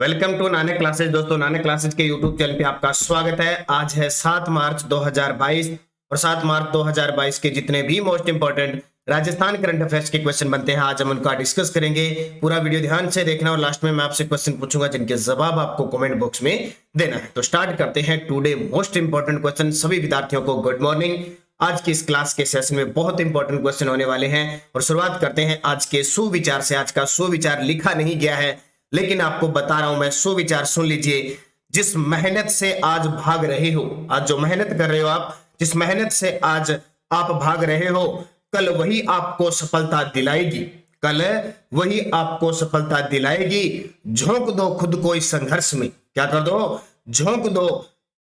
Welcome to Nanak classes. दोस्तों, Nanak classes के YouTube channel पे आपका स्वागत है। आज है 7 मार्च 2022 और 7 मार्च 2022 के जितने भी most important Rajasthan current affairs के क्वेश्चन बनते हैं, आज हम उनका डिस्कस करेंगे। पूरा वीडियो ध्यान से देखना और लास्ट में मैं आपसे क्वेश्चन पूछूंगा जिनके जवाब आपको कमेंट बॉक्स में देना है। तो स्टार्ट करते हैं टुडे मोस्ट इंपोर्टेंट क्वेश्चन। सभी विद्यार्थियों को गुड मॉर्निंग। आज की इस क्लास के सेशन में बहुत इंपॉर्टेंट क्वेश्चन होने वाले हैं और शुरुआत करते हैं आज के सुविचार से। आज का सुविचार लिखा नहीं गया है लेकिन आपको बता रहा हूं मैं, सुविचार सुन लीजिए। जिस मेहनत से आज भाग रहे हो, आज जो मेहनत कर रहे हो आप, जिस मेहनत से आज आप भाग रहे हो, कल वही आपको सफलता दिलाएगी। कल वही आपको सफलता दिलाएगी। झोंक दो खुद को इस संघर्ष में। क्या कर दो? झोंक दो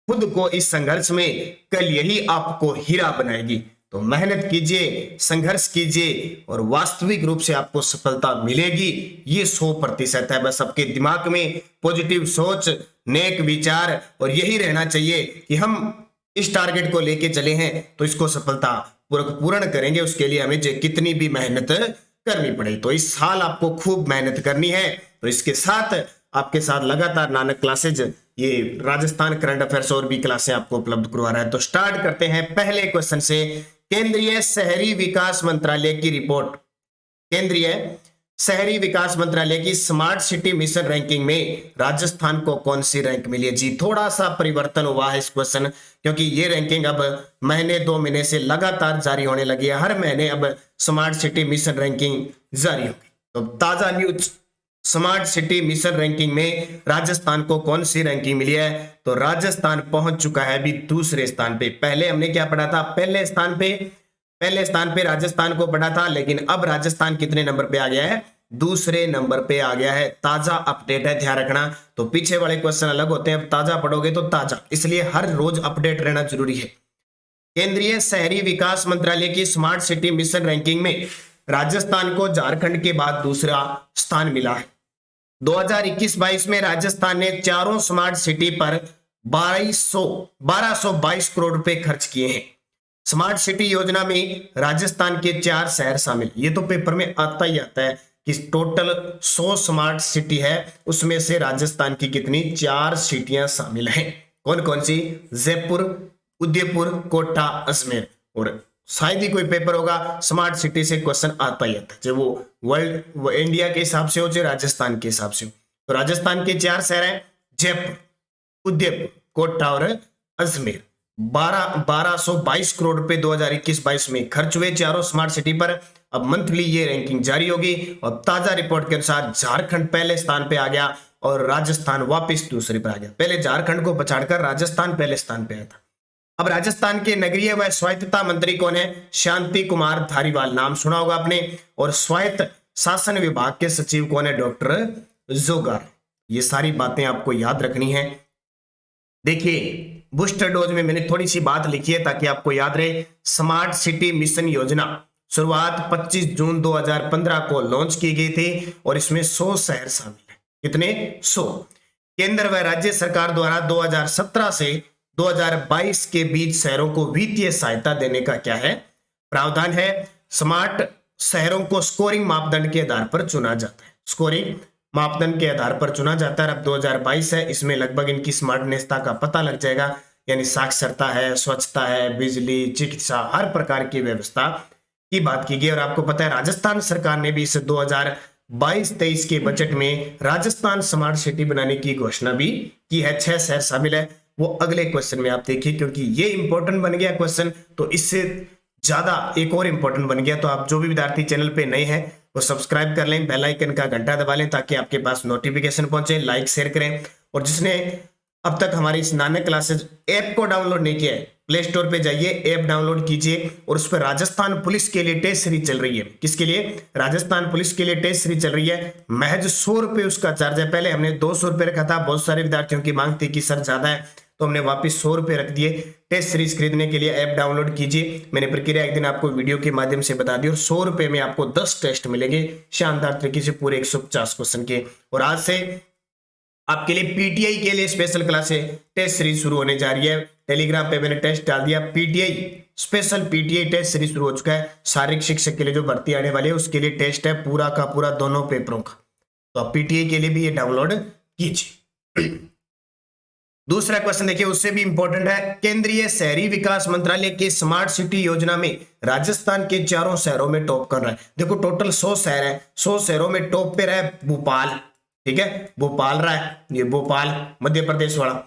खुद को इस संघर्ष में, कल यही आपको हीरा बनाएगी। तो मेहनत कीजिए, संघर्ष कीजिए और वास्तविक रूप से आपको सफलता मिलेगी। ये 100% है। बस आपके दिमाग में पॉजिटिव सोच, नेक विचार और यही रहना चाहिए कि हम इस टारगेट को लेके चले हैं तो इसको सफलता पूर्ण करेंगे। उसके लिए हमें कितनी भी मेहनत करनी पड़े। तो इस साल आपको खूब मेहनत करनी है। तो इसके साथ आपके साथ लगातार नानक क्लासेज ये राजस्थान करंट अफेयर्स और भी क्लासें आपको उपलब्ध करवा रहा है। तो स्टार्ट करते हैं पहले क्वेश्चन से। केंद्रीय शहरी विकास मंत्रालय की रिपोर्ट, केंद्रीय शहरी विकास मंत्रालय की स्मार्ट सिटी मिशन रैंकिंग में राजस्थान को कौन सी रैंक मिली है? जी, थोड़ा सा परिवर्तन हुआ है इस क्वेश्चन, क्योंकि ये रैंकिंग अब महीने 2 महीने से लगातार जारी होने लगी है। हर महीने अब स्मार्ट सिटी मिशन रैंकिंग जारी होगी। तो ताजा news, smart city mission ranking में राजस्थान को कौन सी रैंकिंग मिली है? तो राजस्थान पहुंच चुका है अभी दूसरे स्थान पे। पहले हमने क्या पढ़ा था? पहले स्थान पे राजस्थान को पढ़ा था, लेकिन अब राजस्थान कितने नंबर पे आ गया है? दूसरे नंबर पे आ गया है। ताजा अपडेट है, ध्यान रखना। तो पीछे वाले क्वेश्चन अलग होते हैं, अब ताजा पढ़ोगे तो ताजा, इसलिए हर रोज अपडेट रहना जरूरी है। केंद्रीय शहरी विकास मंत्रालय की स्मार्ट सिटी मिशन रैंकिंग में राजस्थान को झारखंड के बाद दूसरा स्थान मिला है। 2021-22 में राजस्थान ने चारों स्मार्ट सिटी पर 1222 करोड़ रुपए खर्च किए हैं। स्मार्ट सिटी योजना में राजस्थान के 4 शहर शामिल। ये तो पेपर में आता ही आता है कि टोटल 100 स्मार्ट सिटी है, उसमें से राजस्थान की कितनी? 4 सिटियां शामिल हैं। कौन कौन सी? जयपुर, उदयपुर, कोटा, अजमेर। और शायद ही कोई पेपर होगा स्मार्ट सिटी से क्वेश्चन आता ही आता है, चाहे वो वर्ल्ड इंडिया के हिसाब से हो चाहे राजस्थान के हिसाब से हो। तो राजस्थान के 4 शहर हैं, जयपुर, उदयपुर, कोटा और अजमेर। 1222 करोड़ रुपए 2021-22 में खर्च हुए चारों स्मार्ट सिटी पर। अब मंथली ये रैंकिंग जारी होगी और ताजा रिपोर्ट के अनुसार झारखंड पहले स्थान पे आ गया और राजस्थान वापस दूसरे पर आ गया। पहले झारखंड को पछाड़कर राजस्थान पहले स्थान पे आया था। अब राजस्थान के नगरीय व स्वायत्तता मंत्री कौन है? शांति कुमार धारीवाल, नाम सुना होगा आपने। और स्वायत्त शासन विभाग के सचिव कौन है? डॉक्टर जोगार। ये सारी बातें आपको याद रखनी है। देखिए, बूस्टर डोज में मैंने थोड़ी सी बात लिखी है ताकि आपको याद रहे। स्मार्ट सिटी मिशन योजना शुरुआत 25 जून 2015 को लॉन्च की गई थी और इसमें 100 शहर शामिल है। कितने? 100। केंद्र व राज्य सरकार द्वारा 2017 से 2022 के बीच शहरों को वित्तीय सहायता देने का क्या है? प्रावधान है। स्मार्ट शहरों को स्कोरिंग मापदंड के आधार पर चुना जाता है। स्कोरिंग मापदंड के आधार पर चुना जाता है। अब 2022 है, इसमें लगभग इनकी स्मार्टनेसता का पता लग जाएगा। यानी साक्षरता है, स्वच्छता है, बिजली, चिकित्सा, हर प्रकार की व्यवस्था की बात की गई। और आपको पता है राजस्थान सरकार ने भी इस 2022-23 के बजट में राजस्थान स्मार्ट सिटी बनाने की घोषणा भी की है। 6 शहर शामिल है, वो अगले क्वेश्चन में आप देखिए, क्योंकि ये इंपॉर्टेंट बन गया क्वेश्चन तो इससे ज्यादा एक और इंपॉर्टेंट बन गया। तो आप जो भी विद्यार्थी चैनल पे नए हैं वो सब्सक्राइब कर लें, बेल आइकन का घंटा दबा लें ताकि आपके पास नोटिफिकेशन पहुंचे। लाइक शेयर करें और जिसने अब तक हमारी इस नानक क्लासेस ऐप को डाउनलोड नहीं किया है, प्ले स्टोर पे जाइए, ऐप डाउनलोड कीजिए और उस पर राजस्थान पुलिस के लिए टेस्ट सीरीज चल रही है। किसके लिए? राजस्थान पुलिस के लिए टेस्ट सीरीज चल रही है। महज 100 रुपए उसका चार्ज है। पहले हमने 200 रुपए रखा था, बहुत सारे विद्यार्थियों की मांग थी कि सर ज्यादा है, तो हमने वापस 100 रुपए रख दिए। टेस्ट सीरीज खरीदने के लिए ऐप डाउनलोड कीजिए। मैंने प्रक्रिया एक दिन आपको वीडियो के माध्यम से बता दी और 100 रुपए में आपको 10 टेस्ट मिलेंगे शानदार तरीके से, पूरे 150 क्वेश्चन के। और आज से आपके लिए पीटीआई के लिए स्पेशल क्लासेस टेस्ट सीरीज शुरू होने जा रही है। टेलीग्राम पे मैंने टेस्ट डाल दिया, PTI special PTI test series शुरू हो चुका है। शारीरिक शिक्षक के लिए जो भर्ती आने वाली है उसके लिए टेस्ट है पूरा का पूरा दोनों पेपरों का। तो आप पीटीआई के लिए भी ये डाउनलोड कीजिए। दूसरा क्वेश्चन देखिए, उससे भी इंपॉर्टेंट है। केंद्रीय शहरी विकास मंत्रालय की स्मार्ट सिटी योजना में राजस्थान के चारों शहरों में टॉप कर रहा है। देखो टोटल 100 शहर है, 100 शहरों में टॉप पे रहा है भोपाल, ठीक है, भोपाल रहा है, ये भोपाल मध्य प्रदेश वाला।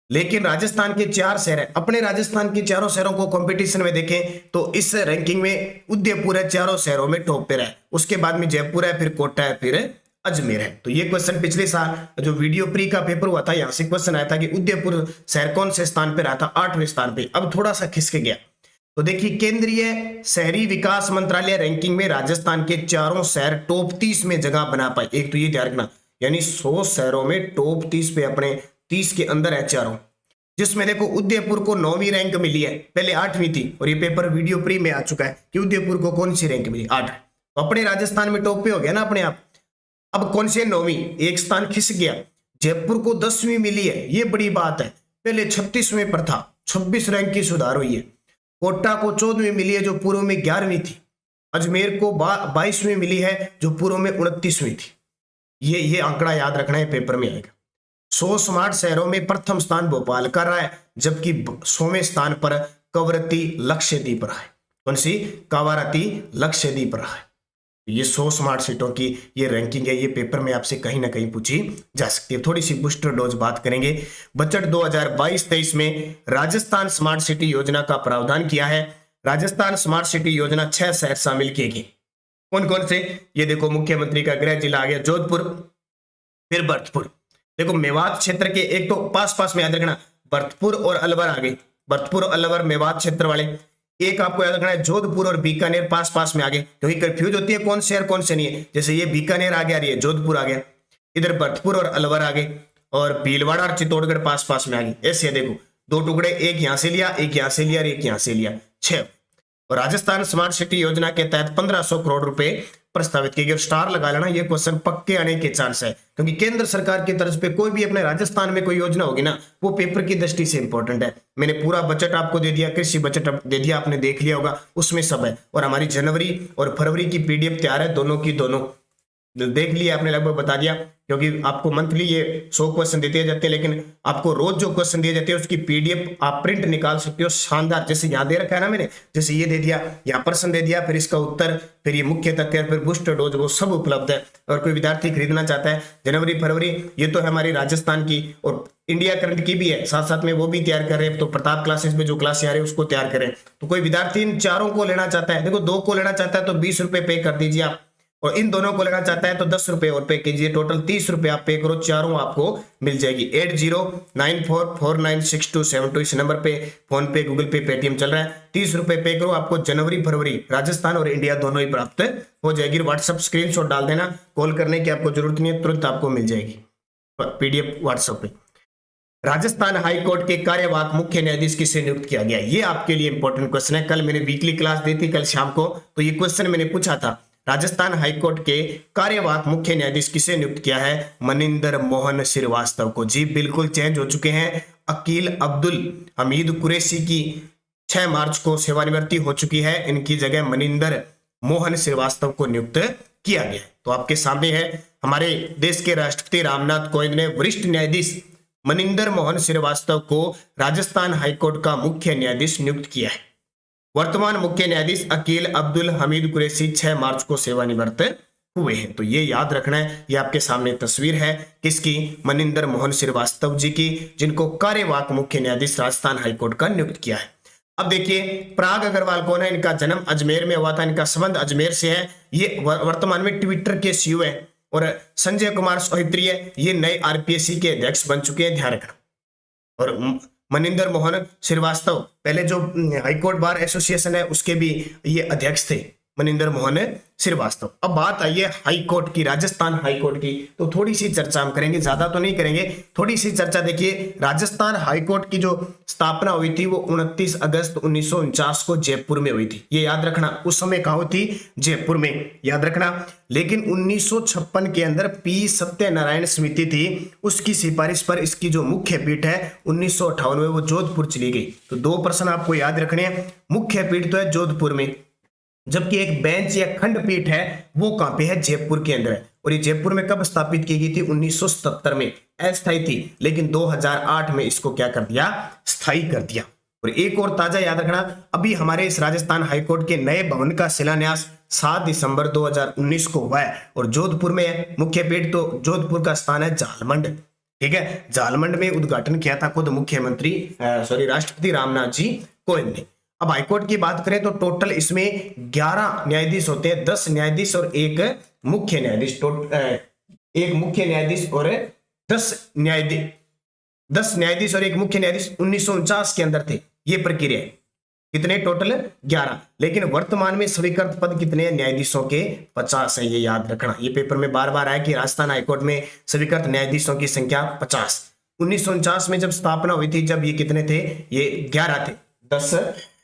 लेकिन राजस्थान के 4 शहर है, अपने राजस्थान के चारों शहरों को कंपटीशन में देखें तो इस रैंकिंग में उदयपुर है, चारों शहरों में टॉप पे रहा है। उसके बाद में जयपुर है, फिर कोटा है, फिर अजमेर है। तो ये क्वेश्चन पिछले साल जो वीडियो प्री का पेपर हुआ था, यहां से क्वेश्चन आया था कि उदयपुर शहर कौन से स्थान पे रहा था, 8वें स्थान पे। अब थोड़ा सा खिसक गया। तो देखिए, केंद्रीय शहरी विकास मंत्रालय रैंकिंग में राजस्थान के चारों शहर टॉप 30 में जगह बना पाए। एक तो ये ध्यान रखना, यानी 100 शहरों में टॉप 30 पे अपने 30 के अंदर है चारों, जिसमें देखो उदयपुर को 9वीं रैंक मिली है, पहले 8वीं थी। और ये पेपर वीडियो प्री में आ चुका है कि उदयपुर को कौन सी रैंक मिली, 8। तो अपने राजस्थान में टॉप पे हो गया ना अपने आप। अब कौन से 9वीं, एक स्थान खिसक गया। जयपुर को 10वीं मिली है, ये बड़ी बात है, पहले 36वें पर था, 26 रैंक की सुधार हुई है। कोटा को 14वीं मिली है, जो पूर्व में 11वीं थी। अजमेर को 22वीं मिली है, जो पूर्व में 29वीं थी। ये आंकड़ा याद रखना है, पेपर में आएगा। 100 स्मार्ट शहरों में प्रथम स्थान भोपाल का रहा है, जबकि 100वें स्थान पर कवरत्ती लक्षद्वीप रहा है। कौन सी, कवरत्ती लक्षद्वीप रहा है। ये 100 स्मार्ट सिटियों की ये रैंकिंग है, ये पेपर में आपसे कहीं ना कहीं पूछी जा सकती है। थोड़ी सी बूस्टर डोज बात करेंगे। बजट 2022-23 में राजस्थान स्मार्ट सिटी योजना का प्रावधान किया है। राजस्थान स्मार्ट सिटी योजना 6 शहर शामिल किए गए। कौन कौन से, ये देखो, मुख्यमंत्री का गृह जिला आ गया जोधपुर, फिर भरतपुर। देखो मेवात क्षेत्र के एक तो पास में याद रखना, भरतपुर और अलवर आ गए, भरतपुर और अलवर मेवात क्षेत्र वाले। एक आपको याद रखना है जोधपुर और बीकानेर पास में आ गए, क्योंकि कंफ्यूज होती है कौन से शहर कौन से नहीं है। जैसे ये बीकानेर आ गया, ये जोधपुर आ गया, इधर भरतपुर और अलवर आ गए, और भीलवाड़ा और चित्तौड़गढ़ पास में आ गए। ऐसे देखो 2 टुकड़े, एक यहां से लिया, एक यहां से लिया और एक यहां से लिया, 6। और राजस्थान स्मार्ट सिटी योजना के तहत 1500 करोड़ रुपए प्रस्तावित किए गए। स्टार लगा लेना, ये क्वेश्चन पक्के आने के चांस है, क्योंकि केंद्र सरकार की तरफ पे कोई भी अपने राजस्थान में कोई योजना होगी ना, वो पेपर की दृष्टि से इंपॉर्टेंट है। मैंने पूरा बजट आपको दे दिया, कृषि बजट दे दिया, आपने देख लिया होगा, उसमें सब है। और हमारी जनवरी और फरवरी की पीडीएफ तैयार है, दोनों की दोनों देख लिया आपने, लगभग बता दिया, क्योंकि आपको मंथली ये 100 क्वेश्चन देते जाते हैं, लेकिन आपको रोज जो क्वेश्चन दिए जाते हैं उसकी पीडीएफ आप प्रिंट निकाल सकते हो शानदार। जैसे यहाँ दे रखा है ना मैंने, जैसे ये दे दिया, यहाँ प्रश्न दे दिया, फिर इसका उत्तर, फिर ये मुख्य तथ्य, फिर बूस्टर डोज, वो सब उपलब्ध है। और कोई विद्यार्थी खरीदना चाहता है जनवरी फरवरी, ये तो है हमारी राजस्थान की, और इंडिया करंट की भी है, साथ में वो भी तैयार कर रहे हैं। तो प्रताप क्लासेस में जो क्लास आ रही है उसको तैयार करें। तो कोई विद्यार्थी इन चारों को लेना चाहता है, देखो 2 को लेना चाहता है तो 20 रुपए पे कर दीजिए आप, और इन दोनों को लेना चाहता है तो 10 रुपए और पे कीजिए, टोटल 30 रुपए आप पे करो, चारों आपको मिल जाएगी। 8094496272 इस नंबर पे फोन पे, गूगल पे, पेटीएम चल रहा है। 30 रुपए पे करो, आपको जनवरी फरवरी राजस्थान और इंडिया दोनों ही प्राप्त हो जाएगी। व्हाट्सएप स्क्रीनशॉट डाल देना, कॉल करने की आपको जरूरत नहीं है, तुरंत आपको मिल जाएगी पीडीएफ व्हाट्सएप पे। राजस्थान हाईकोर्ट के कार्यवाहक मुख्य न्यायाधीश किसे नियुक्त किया गया, ये आपके लिए इंपॉर्टेंट क्वेश्चन है। कल मैंने वीकली क्लास दी थी, कल शाम को, तो ये क्वेश्चन मैंने पूछा था। राजस्थान हाईकोर्ट के कार्यवाहक मुख्य न्यायाधीश किसे नियुक्त किया है, मनिंदर मोहन श्रीवास्तव को। जी बिल्कुल चेंज हो चुके हैं, अकील अब्दुल हमीद कुरैशी की 6 मार्च को सेवानिवृत्ति हो चुकी है, इनकी जगह मनिंदर मोहन श्रीवास्तव को नियुक्त किया गया। तो आपके सामने है, हमारे देश के राष्ट्रपति रामनाथ कोविंद ने वरिष्ठ न्यायाधीश मनिंदर मोहन श्रीवास्तव को राजस्थान हाईकोर्ट का मुख्य न्यायाधीश नियुक्त किया है। वर्तमान मुख्य न्यायाधीश अकील अब्दुल हमीद कुरैशी 6 मार्च को सेवानिवृत्त हुए हैं। तो ये याद रखना है, ये आपके सामने तस्वीर है किसकी, मनिंदर मोहन श्रीवास्तव जी की, जिनको कार्यवाहक मुख्य न्यायाधीश राजस्थान हाईकोर्ट का नियुक्त किया है। अब देखिए पराग अग्रवाल कौन है, इनका जन्म अजमेर में हुआ था, इनका संबंध अजमेर से है। ये वर्तमान में ट्विटर के सीईओ है। और संजय कुमार सोहित्री है, ये नए आरपीएससी के अध्यक्ष बन चुके हैं, ध्यान रखना। और मनिंदर मोहन श्रीवास्तव पहले जो हाईकोर्ट बार एसोसिएशन है उसके भी ये अध्यक्ष थे, मनिंदर मोहन श्रीवास्तव। अब बात आई है हाईकोर्ट की, राजस्थान हाईकोर्ट की, तो थोड़ी सी चर्चा हम करेंगे, ज्यादा तो नहीं करेंगे, थोड़ी सी चर्चा। देखिए राजस्थान हाईकोर्ट की जो स्थापना हुई थी वो 29 अगस्त 1949 को जयपुर में हुई थी, ये याद रखना। उस समय कहाँ हुई थी, जयपुर में, याद रखना। लेकिन 1956 के अंदर पी सत्यनारायण समिति थी, उसकी सिफारिश पर इसकी जो मुख्य पीठ है 1958 में वो जोधपुर चली गई। तो 2 प्रश्न आपको याद रखने हैं, मुख्य पीठ तो है जोधपुर में, जबकि एक बेंच या खंडपीठ है वो कहां पे है, जयपुर के अंदर है। और ये जयपुर में कब स्थापित की गई थी? 1977 में। अस्थायी थी, लेकिन 2008 में इसको क्या कर दिया? स्थायी कर दिया। और एक और ताजा याद रखना, अभी हमारे इस राजस्थान हाईकोर्ट के नए भवन का शिलान्यास 7 दिसंबर 2019 को हुआ है और जोधपुर में है। मुख्य पीठ तो जोधपुर का स्थान है झालमंड, ठीक है। झालमंड में उद्घाटन किया था खुद मुख्यमंत्री राष्ट्रपति रामनाथ जी कोविंद ने। अब हाईकोर्ट की बात करें तो टोटल इसमें 11 न्यायाधीश होते हैं, 10 न्यायाधीश और एक मुख्य न्यायाधीश, एक मुख्य न्यायाधीश और 10 न्यायाधीश और एक मुख्य न्यायाधीश 1949 के अंदर थे। ये प्रक्रिया है। कितने? टोटल 11, लेकिन वर्तमान में स्वीकृत पद कितने हैं? न्यायाधीशों के 50 है। ये याद रखना, ये पेपर में बार बार आया कि राजस्थान हाईकोर्ट में स्वीकृत न्यायाधीशों की संख्या 50। 1949 में जब स्थापना हुई थी, जब ये कितने थे? ये 11 थे। 10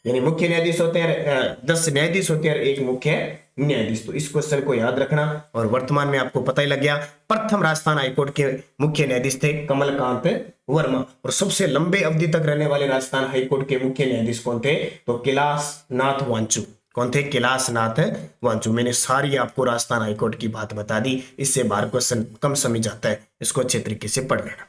यानी मुख्य न्यायाधीश होते हैं, 10 न्यायाधीश होते हैं और एक मुख्य न्यायाधीश। तो इस क्वेश्चन को याद रखना। और वर्तमान में आपको पता ही लग गया, प्रथम राजस्थान हाईकोर्ट के मुख्य न्यायाधीश थे कमलकांत वर्मा। और सबसे लंबे अवधि तक रहने वाले राजस्थान हाईकोर्ट के मुख्य न्यायाधीश कौन थे? तो कैलाशनाथ वांचू। कौन थे? कैलाशनाथ वांचू। मैंने सारी आपको राजस्थान हाईकोर्ट की बात बता दी, इससे बाहर क्वेश्चन कम समझ आता है, इसको अच्छे तरीके से पढ़ लेना।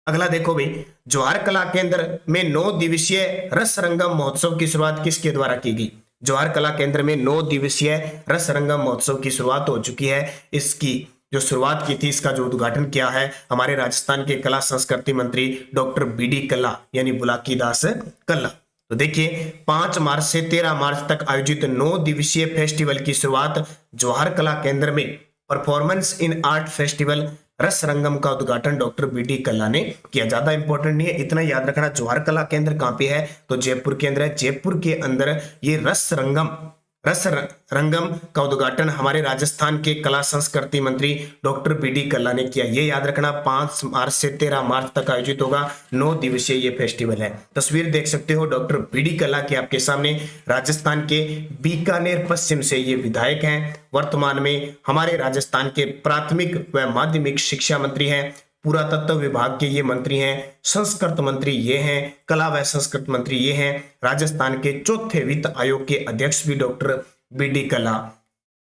अगला देखो भाई, जवाहर कला केंद्र में 9 दिवसीय रस रंगम महोत्सव की शुरुआत किसके द्वारा की गई? जवाहर कला केंद्र में 9 दिवसीय रस रंगम महोत्सव की शुरुआत हो चुकी है। इसकी जो शुरुआत की थी, इसका जो उद्घाटन किया है हमारे राजस्थान के कला संस्कृति मंत्री डॉक्टर बीडी कल्ला यानी बुलाकी दास कल्ला। तो देखिए 5 मार्च से 13 मार्च तक आयोजित 9 दिवसीय फेस्टिवल की शुरुआत जवाहर कला केंद्र में परफॉर्मेंस इन आर्ट फेस्टिवल रस रंगम का उद्घाटन डॉक्टर बीडी कल्ला ने किया। ज्यादा इंपॉर्टेंट नहीं है, इतना याद रखना। जवाहर कला केंद्र कहां पे है? तो जयपुर के अंदर है। जयपुर के अंदर ये रस रंगम का उद्घाटन हमारे राजस्थान के कला संस्कृति मंत्री डॉक्टर बीडी कल्ला ने किया। ये याद रखना, 5 मार्च से 13 मार्च तक आयोजित होगा। 9 दिवसीय ये फेस्टिवल है। तस्वीर देख सकते हो डॉक्टर बीडी कल्ला की आपके सामने। राजस्थान के बीकानेर पश्चिम से ये विधायक हैं। वर्तमान में हमारे राजस्थान के प्राथमिक व माध्यमिक शिक्षा मंत्री हैं। पुरातत्व विभाग के ये मंत्री हैं। संस्कृत मंत्री ये हैं। कला व संस्कृत मंत्री ये हैं। राजस्थान के 4थे वित्त आयोग के अध्यक्ष भी डॉक्टर बीडी कल्ला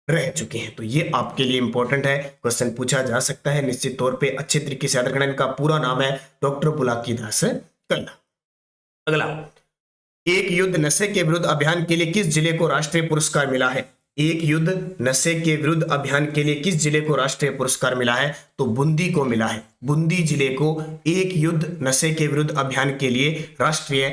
रह चुके हैं। तो ये आपके लिए इंपॉर्टेंट है, क्वेश्चन पूछा जा सकता है निश्चित तौर पे। अच्छे तरीके से याद रखना। इनका पूरा नाम है डॉक्टर बुलाकी दास कल्ला। अगला, एक युद्ध नशे के विरुद्ध अभियान के लिए किस जिले को राष्ट्रीय पुरस्कार मिला है? एक युद्ध नशे के विरुद्ध अभियान के लिए किस जिले को राष्ट्रीय पुरस्कार मिला है? तो बूंदी को मिला है। बूंदी जिले को एक युद्ध नशे के विरुद्ध अभियान के लिए राष्ट्रीय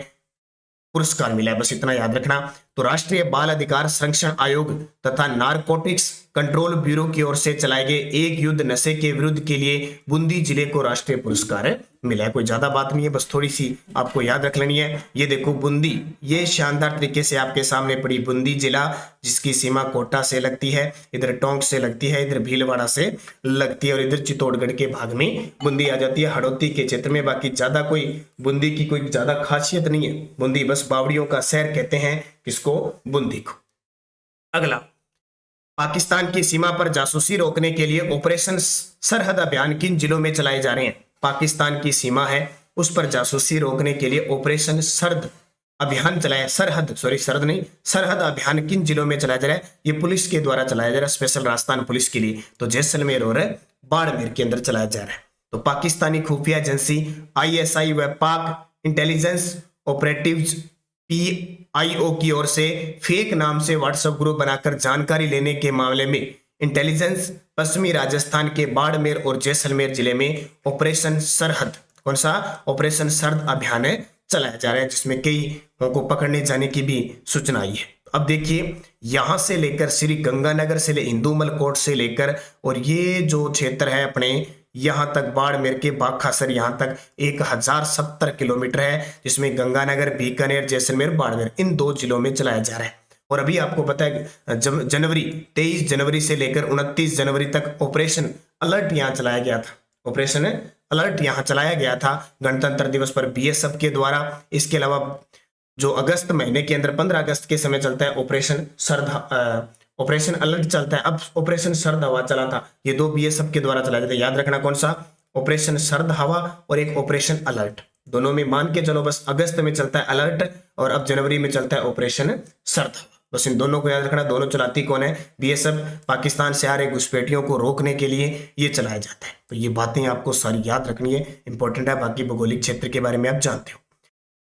पुरस्कार मिला है। बस इतना याद रखना। तो राष्ट्रीय बाल अधिकार संरक्षण आयोग तथा नारकोटिक्स कंट्रोल ब्यूरो की ओर से चलाए गए एक युद्ध नशे के विरुद्ध के लिए बूंदी जिले को राष्ट्रीय पुरस्कार मिला है। कोई ज्यादा बात नहीं है, बस थोड़ी सी आपको याद रख लेनी है। ये देखो बूंदी, ये शानदार तरीके से आपके सामने पड़ी बूंदी जिला, जिसकी सीमा कोटा से लगती है, इधर टोंक से लगती है, इधर भीलवाड़ा से लगती है और इधर चित्तौड़गढ़ के भाग में बूंदी आ जाती है, हड़ौती के क्षेत्र में। बाकी ज्यादा कोई बूंदी की कोई ज्यादा खासियत नहीं है। बूंदी बस बावड़ियों का शहर कहते हैं किसको? बूंदी को। अगला, पाकिस्तान की सीमा पर जासूसी रोकने के लिए ऑपरेशन सरहद अभियान किन जिलों में चलाए जा रहे हैं? पाकिस्तान की सीमा है, उस पर जासूसी रोकने के लिए ऑपरेशन सरहद अभियान चलाया। सरहद अभियान किन जिलों में चलाया जा रहा है? ये पुलिस के द्वारा चलाया जा रहा है, स्पेशल राजस्थान पुलिस के लिए। तो जैसलमेर और बाड़मेर के अंदर चलाया जा रहा है। तो पाकिस्तानी खुफिया एजेंसी ISI व पाक इंटेलिजेंस ऑपरेटिव्स PIO की ओर से फेक नाम से व्हाट्सएप ग्रुप बनाकर जानकारी लेने के मामले में इंटेलिजेंस पश्चिमी राजस्थान के बाड़मेर और जैसलमेर जिले में ऑपरेशन सरहद, कौन सा? ऑपरेशन सरहद अभियान चलाया जा रहा है, जिसमें कई को पकड़ने जाने की भी सूचना आई है। अब देखिए, यहां से लेकर श्री गंगानगर से इंदुमल कोट से लेकर और ये जो क्षेत्र है अपने यहां तक बाड़मेर के बाखासर, यहां तक 1070 किलोमीटर है, जिसमें गंगानगर, बीकानेर, जैसलमेर, बाड़मेर इन 2 जिलों में चलाया जा रहा है। और अभी आपको पता है 23 जनवरी से लेकर 29 जनवरी तक ऑपरेशन अलर्ट यहां चलाया गया था। ऑपरेशन अलर्ट यहां चलाया गया था गणतंत्र दिवस पर BSF के द्वारा। इसके अलावा जो अगस्त महीने के अंदर 15 अगस्त के समय चलता है ऑपरेशन अलर्ट चलता है। अब ऑपरेशन सर्द हवा चला था, ये 2 BSF के द्वारा चलाया जाता है। याद रखना कौन सा? ऑपरेशन सर्द हवा और एक ऑपरेशन अलर्ट। दोनों में मान के चलो, बस अगस्त में चलता है अलर्ट और अब जनवरी में चलता है ऑपरेशन सर्द हवा। बस इन दोनों को याद रखना। दोनों चलाती कौन है? बीएसएफ। पाकिस्तान से आ रहे घुसपैठियों को रोकने के लिए ये चलाया जाता है। तो ये बातें आपको सारी याद रखनी है, इंपॉर्टेंट है। बाकी भौगोलिक क्षेत्र के बारे में आप जानते हो।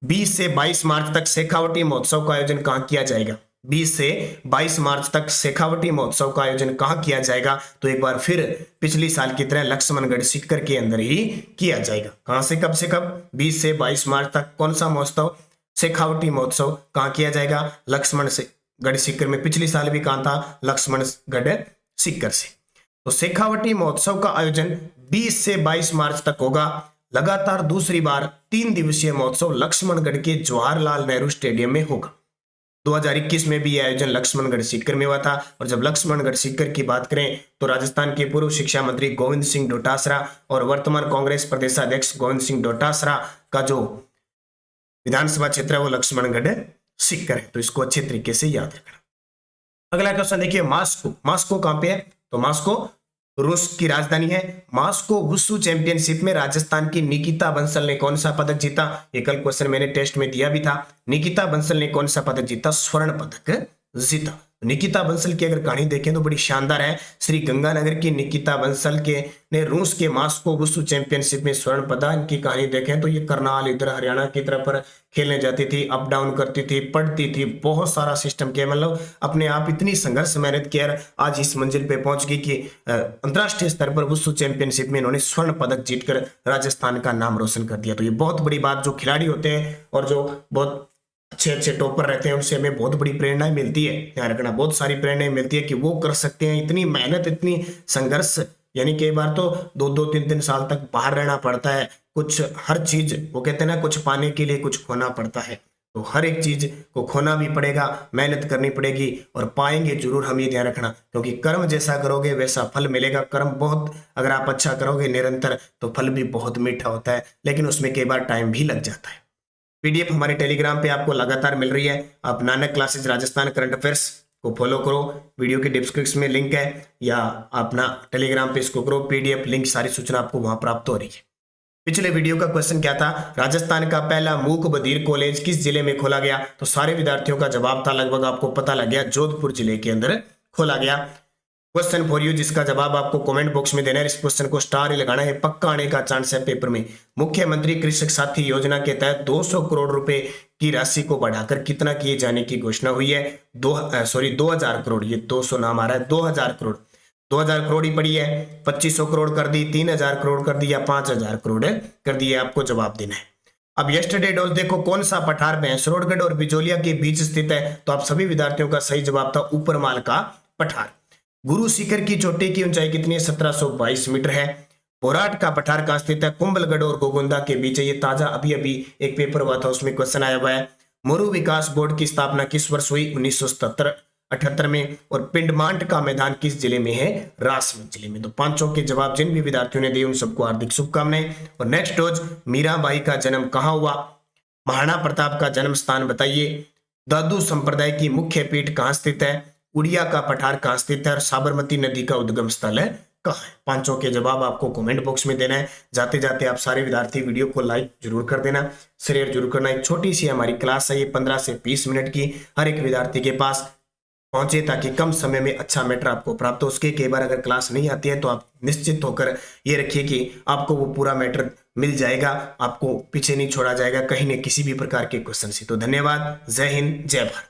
20 से 22 मार्च तक शेखावटी महोत्सव का आयोजन कहाँ किया जाएगा? 20 से 22 मार्च तक शेखावटी महोत्सव का आयोजन कहाँ किया जाएगा? तो एक बार फिर पिछली साल की तरह लक्ष्मणगढ़ सीकर के अंदर ही किया जाएगा। कहां से कब? 20 से 22 मार्च तक कौन सा महोत्सव? शेखावटी महोत्सव। कहाँ किया जाएगा? लक्ष्मणगढ़ सीकर में। पिछली साल भी कहां था? लक्ष्मणगढ़ सीकर से। तो शेखावटी महोत्सव का आयोजन 20 से 22 मार्च तक होगा। लगातार दूसरी बार 3 दिवसीय महोत्सव लक्ष्मणगढ़ के जवाहरलाल नेहरू स्टेडियम में होगा। 2021 में भी यह आयोजन लक्ष्मणगढ़ सीकर में हुआ था। और जब लक्ष्मणगढ़ सीकर की बात करें तो राजस्थान के पूर्व शिक्षा मंत्री गोविंद सिंह डोटासरा और वर्तमान कांग्रेस प्रदेशाध्यक्ष गोविंद सिंह डोटासरा का जो विधानसभा क्षेत्र है वो लक्ष्मणगढ़ सीकर है। तो इसको अच्छे तरीके से याद रखना। अगला क्वेश्चन देखिए, मास्को। मास्को कहां पे है? तो मास्को रूस की राजधानी है। मास्को वुशु चैंपियनशिप में राजस्थान की निकिता बंसल ने कौन सा पदक जीता? ये कल क्वेश्चन मैंने टेस्ट में दिया भी था। निकिता बंसल ने कौन सा पदक जीता? स्वर्ण पदक जीता। निकिता बंसल की अगर कहानी देखें तो बड़ी शानदार है। श्री गंगानगर की निकिता बंसल के ने रूस के मास्को वुशु चैंपियनशिप में स्वर्ण पदक। इनकी कहानी देखें तो ये करनाल इधर हरियाणा की तरफ पर खेलने जाती थी, अप डाउन करती थी, पढ़ती थी, बहुत सारा सिस्टम किया, मतलब अपने आप इतनी संघर्ष मेहनत किया, आज इस मंजिल पे पहुंच गई कि अंतरराष्ट्रीय स्तर पर वुशु चैंपियनशिप में इन्होंने स्वर्ण पदक जीतकर राजस्थान का नाम रोशन कर दिया। तो ये बहुत बड़ी बात। जो खिलाड़ी होते हैं और जो बहुत अच्छे अच्छे टॉपर रहते हैं उनसे हमें बहुत बड़ी प्रेरणा मिलती है। ध्यान रखना, बहुत सारी प्रेरणा मिलती है कि वो कर सकते हैं। इतनी मेहनत, इतनी संघर्ष, यानी कई बार तो 2-2, 3-3 साल तक बाहर रहना पड़ता है। कुछ हर चीज, वो कहते हैं ना, कुछ पाने के लिए कुछ खोना पड़ता है। तो हर एक चीज को खोना भी पड़ेगा, मेहनत करनी पड़ेगी और पाएंगे जरूर हम, ये ध्यान रखना। क्योंकि कर्म जैसा करोगे वैसा फल मिलेगा। कर्म बहुत अगर आप अच्छा करोगे निरंतर तो फल भी बहुत मीठा होता है, लेकिन उसमें कई बार टाइम भी लग जाता है। पीडीएफ हमारे टेलीग्राम पे आपको लगातार मिल रही है। आप Nanak classes Rajasthan current affairs को फॉलो करो। वीडियो के डिस्क्रिप्शन में लिंक है, या अपना टेलीग्राम पे इसको करो। पीडीएफ लिंक सारी सूचना आपको वहां प्राप्त हो रही है। पिछले वीडियो का क्वेश्चन क्या था? राजस्थान का पहला मूक बधिर कॉलेज किस जिले में खोला गया? तो सारे विद्यार्थियों का जवाब था, लगभग आपको पता लग गया, जोधपुर जिले के अंदर खोला गया। क्वेश्चन फॉर यू, जिसका जवाब आपको कमेंट बॉक्स में देना है। इस क्वेश्चन को स्टार ही लगाना है, पक्का आने का चांस है पेपर में। मुख्यमंत्री कृषक साथी योजना के तहत 200 करोड़ रुपए की राशि को बढ़ाकर कितना किए जाने की घोषणा हुई है? 2000 करोड़। ये 200 नाम आ रहा है, 2000 करोड़। 2000 करोड़ ही पड़ी है। 2500 करोड़ कर दी, 3000 करोड़ कर दी, या 5000 करोड़ कर दिए? आपको जवाब देना है। अब यस्टरडे डोज देखो, कौन सा पठार भैंसरोडगढ़ और बिजोलिया के बीच स्थित है? तो आप सभी विद्यार्थियों का सही जवाब था ऊपरमाल का पठार। गुरु शिखर की चोटी की ऊंचाई कितनी है? 1722 मीटर है। बोराट का पठार कहां स्थित है? कुंभलगढ़ और गोगुंदा के बीच है। ये ताजा अभी अभी एक पेपर हुआ था, उसमें क्वेश्चन आया हुआ है। मोरू विकास बोर्ड की स्थापना किस वर्ष हुई? 1977-78 में। और पिंडमांट का मैदान किस जिले में है? राजसमंद जिले में। तो पांचों के जवाब जिन भी विद्यार्थियों ने दिए उन सबको हार्दिक शुभकामनाएं। और नेक्स्ट डोज, मीराबाई का जन्म कहां हुआ? महाराणा प्रताप का जन्म स्थान बताइए। दादू संप्रदाय की मुख्य पीठ कहां स्थित है? उड़िया का पठार कहां स्थित है? और साबरमती नदी का उद्गम स्थल है कहां है? पांचों के जवाब आपको कमेंट बॉक्स में देना है। जाते जाते आप सारे विद्यार्थी वीडियो को लाइक जरूर कर देना, शेयर जरूर करना। एक छोटी सी हमारी क्लास है, ये 15 से 20 मिनट की, हर एक विद्यार्थी के पास पहुंचे ताकि कम समय में अच्छा मैटर आपको प्राप्त हो। उसके कई बार अगर क्लास नहीं आती है तो आप निश्चित होकर ये रखिए कि आपको वो पूरा मैटर मिल जाएगा, आपको पीछे नहीं छोड़ा जाएगा कहीं न किसी भी प्रकार के क्वेश्चन से। तो धन्यवाद, जय हिंद, जय भारत।